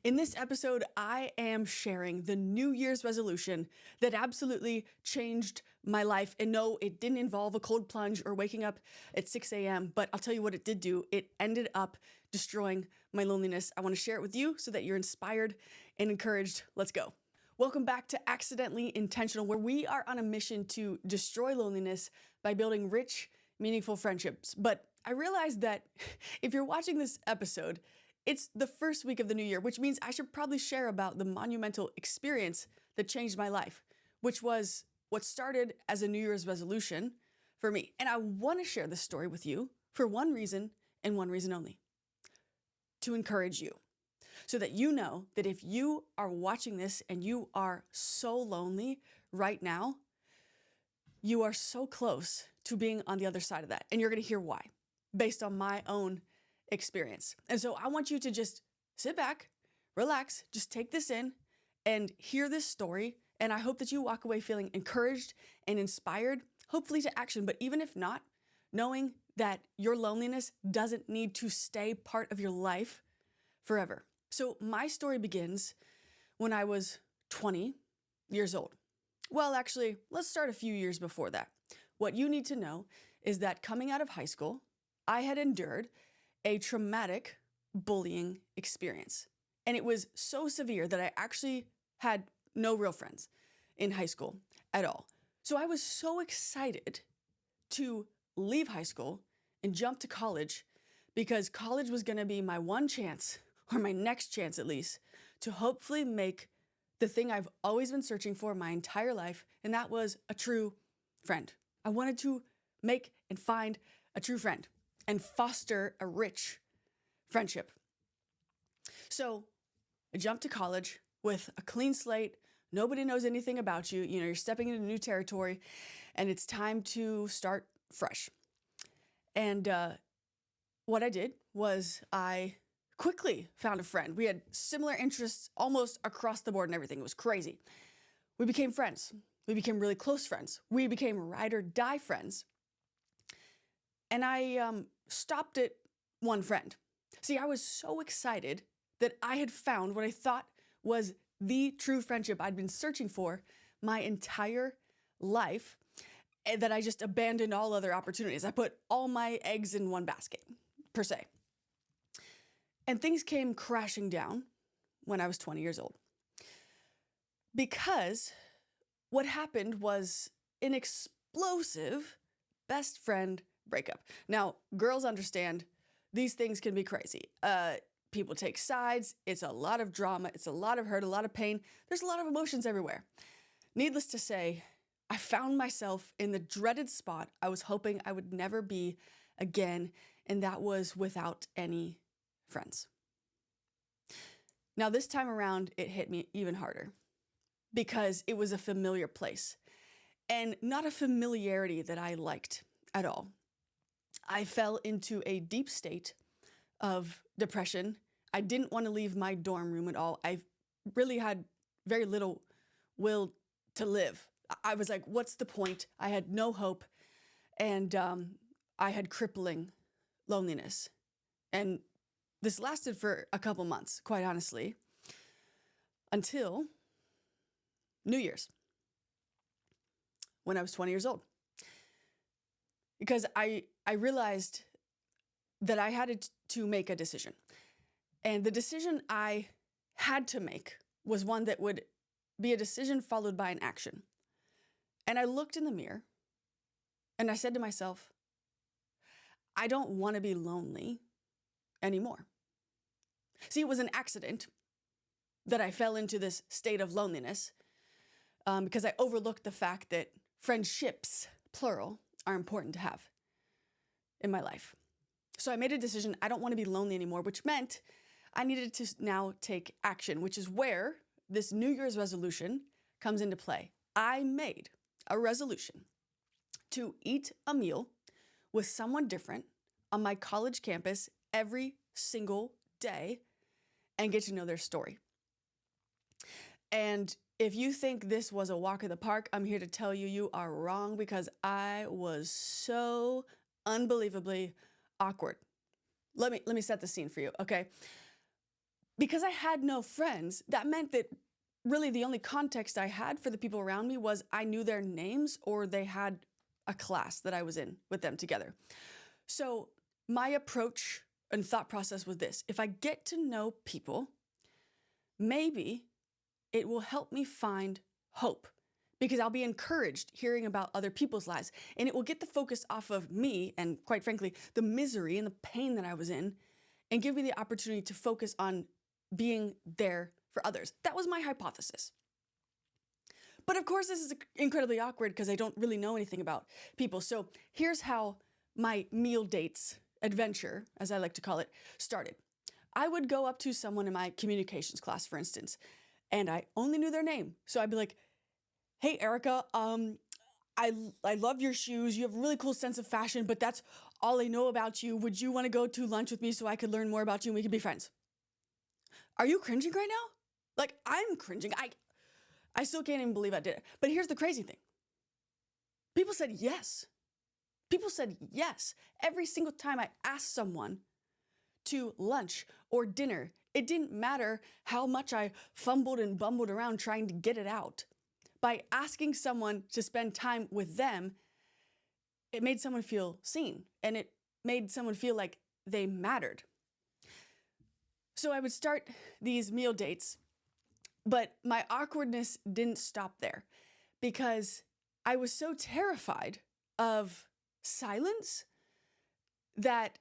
In this episode, I am sharing the New Year's resolution that absolutely changed my life. And no, it didn't involve a cold plunge or waking up at 6 a.m., but I'll tell you what it did do. It ended up destroying my loneliness. I want to share it with you so that you're inspired and encouraged. Let's go. Welcome back to Accidentally Intentional, where we are on a mission to destroy loneliness by building rich, meaningful friendships. But I realized that if you're watching this episode, it's the first week of the new year, which means I should probably share about the monumental experience that changed my life, which was what started as a New Year's resolution for me. And I want to share this story with you for one reason and one reason only: to encourage you, so that you know that if you are watching this and you are so lonely right now, you are so close to being on the other side of that. And you're going to hear why, based on my own experience. And so I want you to just sit back, relax, just take this in and hear this story. And I hope that you walk away feeling encouraged and inspired, hopefully to action. But even if not, knowing that your loneliness doesn't need to stay part of your life forever. So my story begins when I was 20 years old. Well, actually, let's start a few years before that. What you need to know is that coming out of high school, I had endured a traumatic bullying experience. And it was so severe that I actually had no real friends in high school at all. So I was so excited to leave high school and jump to college, because college was going to be my one chance, or my next chance at least, to hopefully make the thing I've always been searching for my entire life, and that was a true friend. I wanted to make and find a true friend and foster a rich friendship. So I jumped to college with a clean slate. Nobody knows anything about you. You're stepping into new territory, and it's time to start fresh. And what I did was I quickly found a friend. We had similar interests almost across the board and everything. It was crazy. We became friends. We became really close friends. We became ride or die friends. And I stopped at one friend. See, I was so excited that I had found what I thought was the true friendship I'd been searching for my entire life, and that I just abandoned all other opportunities. I put all my eggs in one basket, per se. And things came crashing down when I was 20 years old. Because what happened was an explosive best friend breakup. Now, girls understand these things can be crazy. People take sides. It's a lot of drama. It's a lot of hurt, a lot of pain. There's a lot of emotions everywhere. Needless to say, I found myself in the dreaded spot I was hoping I would never be again, and that was without any friends. Now, this time around, it hit me even harder because it was a familiar place, and not a familiarity that I liked at all. I fell into a deep state of depression. I didn't want to leave my dorm room at all. I really had very little will to live. I was like, what's the point? I had no hope. And I had crippling loneliness. And this lasted for a couple months, quite honestly, until New Year's, when I was 20 years old. Because I realized that I had to make a decision. And the decision I had to make was one that would be a decision followed by an action. And I looked in the mirror and I said to myself, I don't want to be lonely anymore. See, it was an accident that I fell into this state of loneliness because I overlooked the fact that friendships, plural, are important to have in my life. So I made a decision. I don't want to be lonely anymore, which meant I needed to now take action, which is where this New Year's resolution comes into play. I made a resolution to eat a meal with someone different on my college campus every single day and get to know their story. And if you think this was a walk in the park, I'm here to tell you, you are wrong, because I was so unbelievably awkward. Let me set the scene for you, okay? because I had no friends, that meant that really the only context I had for the people around me was I knew their names or they had a class that I was in with them together. So my approach and thought process was this: if I get to know people, maybe it will help me find hope, because I'll be encouraged hearing about other people's lives, and it will get the focus off of me and, quite frankly, the misery and the pain that I was in, and give me the opportunity to focus on being there for others. That was my hypothesis. But of course, this is incredibly awkward because I don't really know anything about people. So here's how my meal dates adventure, as I like to call it, started. I would go up to someone in my communications class, for instance, and I only knew their name. So I'd be like, "Hey, Erica, I love your shoes. You have a really cool sense of fashion, but that's all I know about you. Would you want to go to lunch with me so I could learn more about you and we could be friends?" Are you cringing right now? Like, I'm cringing. I still can't even believe I did it. But here's the crazy thing. People said yes. People said yes. Every single time I asked someone to lunch or dinner, it didn't matter how much I fumbled and bumbled around trying to get it out. By asking someone to spend time with them, it made someone feel seen, and it made someone feel like they mattered. So I would start these meal dates, but my awkwardness didn't stop there, because I was so terrified of silence that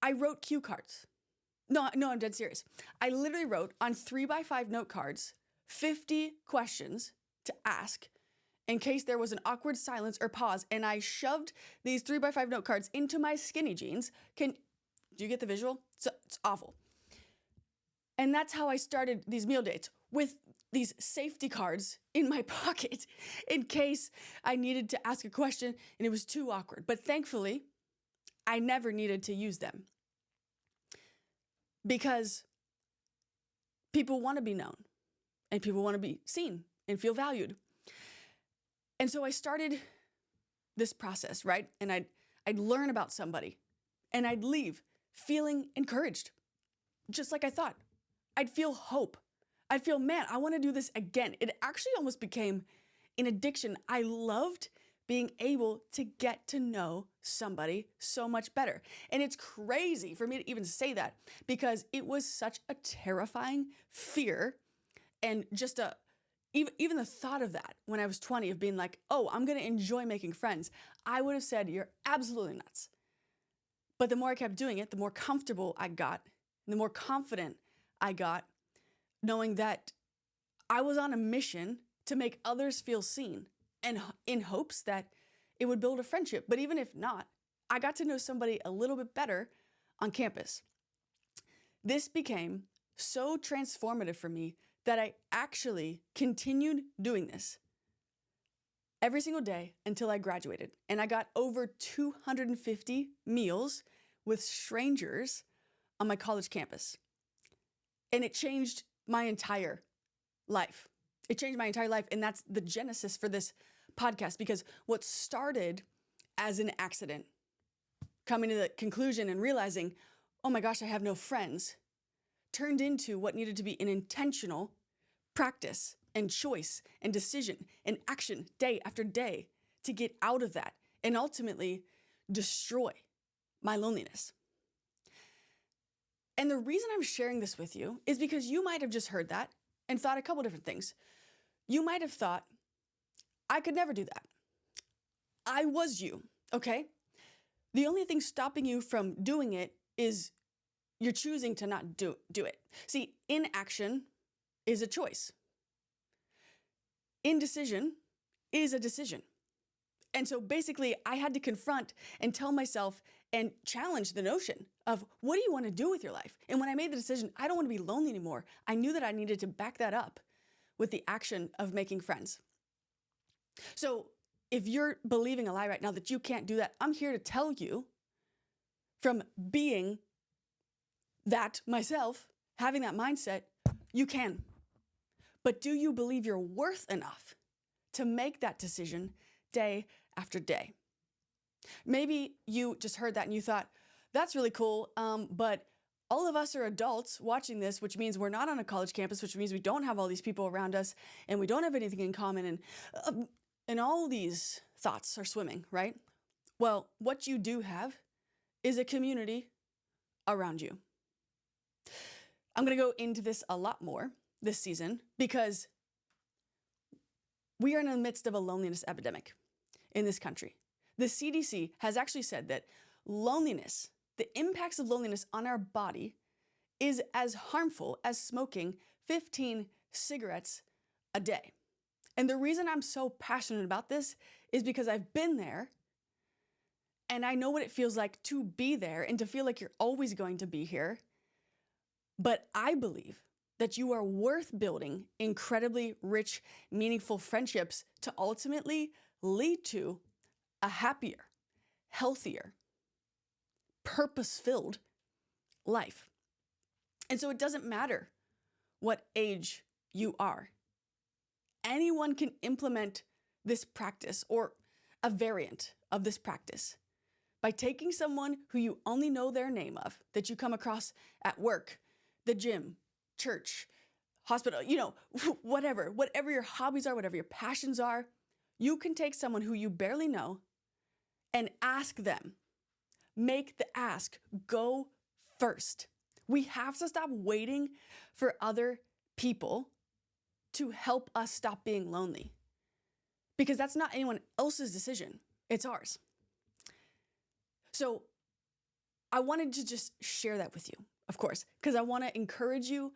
I wrote cue cards. No, I'm dead serious. I literally wrote on 3x5 note cards 50 questions to ask in case there was an awkward silence or pause, and I shoved these 3x5 note cards into my skinny jeans. Do you get the visual? It's awful. And that's how I started these meal dates, with these safety cards in my pocket in case I needed to ask a question and it was too awkward. But thankfully, I never needed to use them, because people want to be known and people want to be seen and feel valued. And so I started this process, right? And I'd learn about somebody and I'd leave feeling encouraged, just like I thought. I'd feel hope. I'd feel, man, I want to do this again. It actually almost became an addiction. I loved being able to get to know somebody so much better. And it's crazy for me to even say that, because it was such a terrifying fear, and just even the thought of that when I was 20, of being like, oh, I'm going to enjoy making friends, I would have said, you're absolutely nuts. But the more I kept doing it, the more comfortable I got, and the more confident I got, knowing that I was on a mission to make others feel seen, and in hopes that it would build a friendship. But even if not, I got to know somebody a little bit better on campus. This became so transformative for me that I actually continued doing this every single day until I graduated. And I got over 250 meals with strangers on my college campus. And it changed my entire life. It changed my entire life. And that's the genesis for this podcast, because what started as an accident, coming to the conclusion and realizing, oh my gosh, I have no friends, turned into what needed to be an intentional practice and choice and decision and action day after day to get out of that and ultimately destroy my loneliness. And the reason I'm sharing this with you is because you might have just heard that and thought a couple different things. You might have thought, I could never do that. I was you, okay? The only thing stopping you from doing it is you're choosing to not do it. See, inaction is a choice. Indecision is a decision. And so basically, I had to confront and tell myself and challenge the notion of, what do you want to do with your life? And when I made the decision, I don't want to be lonely anymore, I knew that I needed to back that up with the action of making friends. So if you're believing a lie right now that you can't do that, I'm here to tell you, from being that myself, having that mindset, you can. But do you believe you're worth enough to make that decision day after day? Maybe you just heard that and you thought, that's really cool, but all of us are adults watching this, which means we're not on a college campus, which means we don't have all these people around us and we don't have anything in common. And all these thoughts are swimming, right? Well, what you do have is a community around you. I'm going to go into this a lot more this season because we are in the midst of a loneliness epidemic in this country. The CDC has actually said that loneliness, the impacts of loneliness on our body, is as harmful as smoking 15 cigarettes a day. And the reason I'm so passionate about this is because I've been there and I know what it feels like to be there and to feel like you're always going to be here. But I believe that you are worth building incredibly rich, meaningful friendships to ultimately lead to a happier, healthier, purpose-filled life. And so it doesn't matter what age you are. Anyone can implement this practice or a variant of this practice by taking someone who you only know their name of, that you come across at work, the gym, church, hospital, whatever your hobbies are, whatever your passions are. You can take someone who you barely know and ask them. Make the ask. Go first. We have to stop waiting for other people to help us stop being lonely, because that's not anyone else's decision. It's ours. So I wanted to just share that with you, of course, because I want to encourage you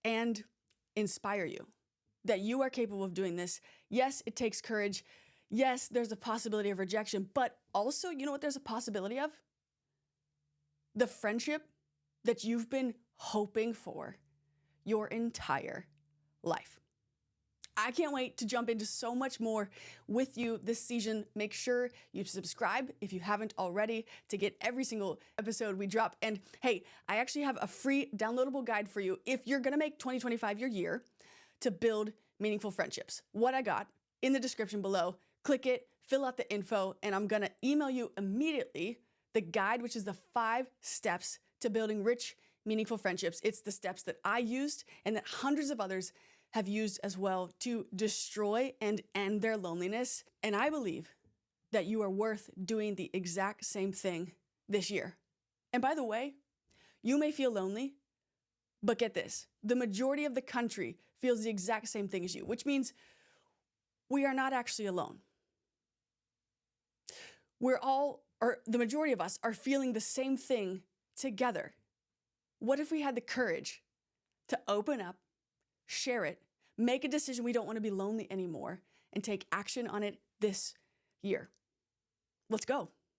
and inspire you that you are capable of doing this. Yes, it takes courage. Yes, there's a possibility of rejection, but also, you know what there's a possibility of? The friendship that you've been hoping for your entire life. I can't wait to jump into so much more with you this season. Make sure you subscribe if you haven't already to get every single episode we drop. And hey, I actually have a free downloadable guide for you if you're going to make 2025 your year to build meaningful friendships. What I got in the description below, click it, fill out the info, and I'm going to email you immediately the guide, which is the 5 steps to building rich, meaningful friendships. It's the steps that I used and that hundreds of others have used as well to destroy and end their loneliness. And I believe that you are worth doing the exact same thing this year. And by the way, you may feel lonely, but get this, the majority of the country feels the exact same thing as you, which means we are not actually alone. The majority of us are feeling the same thing together. What if we had the courage to open up, share it, make a decision we don't want to be lonely anymore, and take action on it this year? Let's go.